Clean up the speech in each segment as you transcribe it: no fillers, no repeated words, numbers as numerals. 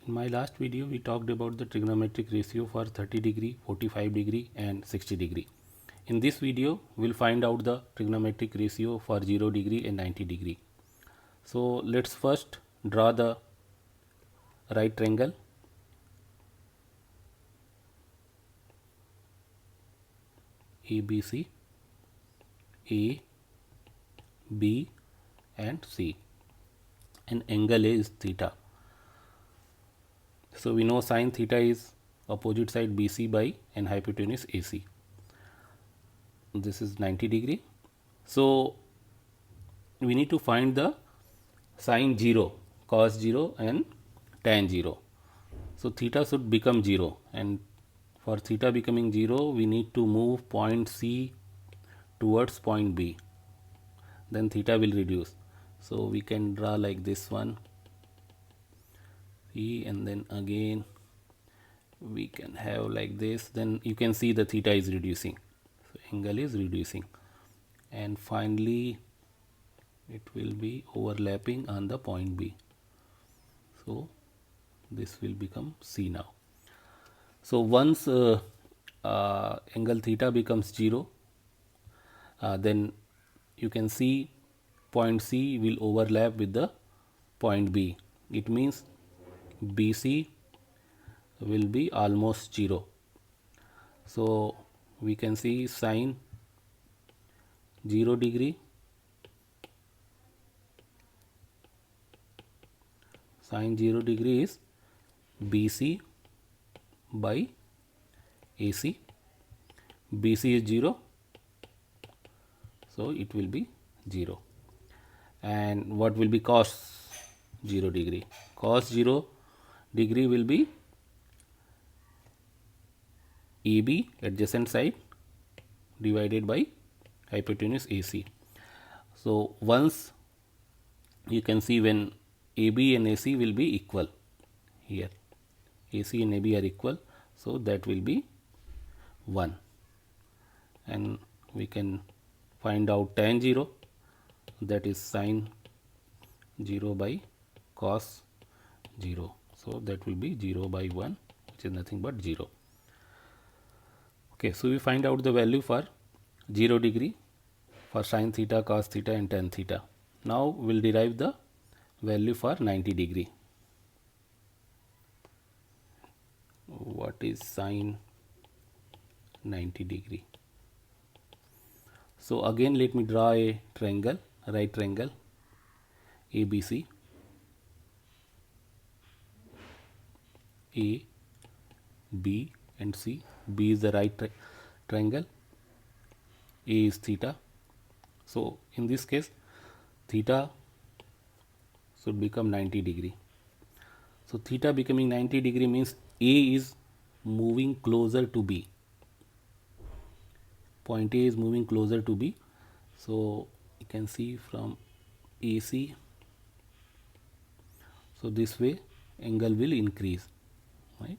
In my last video, we talked about the trigonometric ratio for 30 degree, 45 degree and 60 degree. In this video, we'll find out the trigonometric ratio for 0 degree and 90 degree. So let's first draw the right triangle. ABC, A, B and C, and angle A is theta. So we know sine theta is opposite side BC by and hypotenuse AC. This is 90 degree. So we need to find the sine 0, cos 0 and tan 0. So theta should become 0, and for theta becoming 0 we need to move point C towards point B, then theta will reduce. So we can draw like this one, C, and then again we can have like this. Then you can see the theta is reducing, so angle is reducing, and finally it will be overlapping on the point B. So this will become C now. So once angle theta becomes 0, then you can see point C will overlap with the point B. It means BC will be almost 0. So we can see sine 0 degree, sine 0 degree is BC by AC. BC is 0, so it will be 0. And what will be cos 0 degree? Cos 0 degree will be AB, adjacent side, divided by hypotenuse AC. So once you can see when AB and AC will be equal, here AC and AB are equal, so that will be 1, and we can find out tan 0, that is sine 0 by cos 0, so that will be 0 by 1, which is nothing but 0. Okay, so we find out the value for 0 degree, for sine theta, cos theta and tan theta. Now we'll derive the value for 90 degree. What is sine 90 degree? So again let me draw a triangle, right triangle ABC. A, B and C. B is the right triangle, A is theta. So in this case theta should become 90 degree. So theta becoming 90 degree means A is moving closer to B. Point A is moving closer to B. So you can see from AC, so this way angle will increase, right,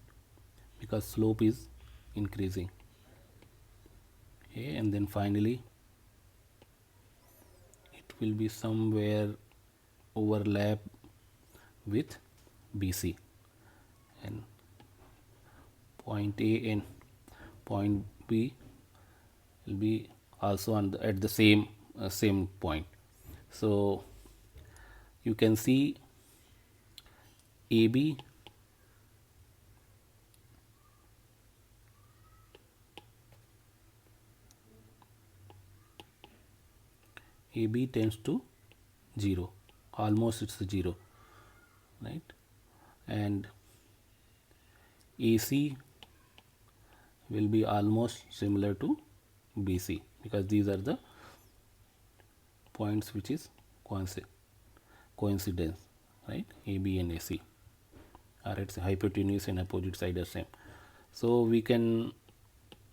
because slope is increasing. Okay, and then finally it will be somewhere overlap with BC, and point A and point B will be also on at the same point. So you can see AB tends to 0, almost it's 0, right, and AC will be almost similar to BC, because these are the points which is coincidence, right? AB and AC are its hypotenuse and opposite side are same. So we can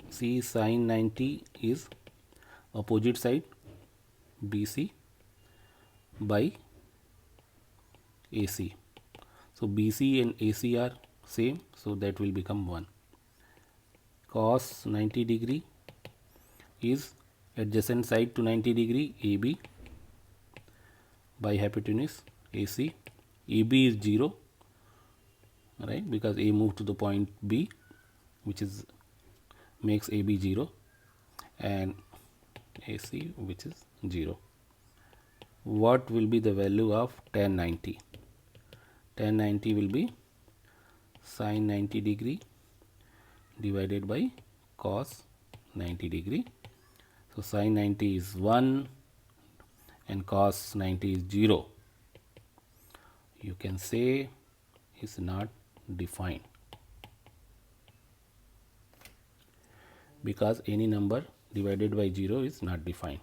see sine 90 is opposite side BC by AC. So BC and AC are same, so that will become 1. Cos 90 degree is adjacent side to 90 degree AB by hypotenuse AC. AB is 0, right, because A moved to the point B, which is makes AB 0, and AC which is 0. What will be the value of tan 90? Tan 90 will be sin 90 degree divided by cos 90 degree. So sin 90 is 1 and cos 90 is 0. You can say is not defined, because any number divided by 0 is not defined.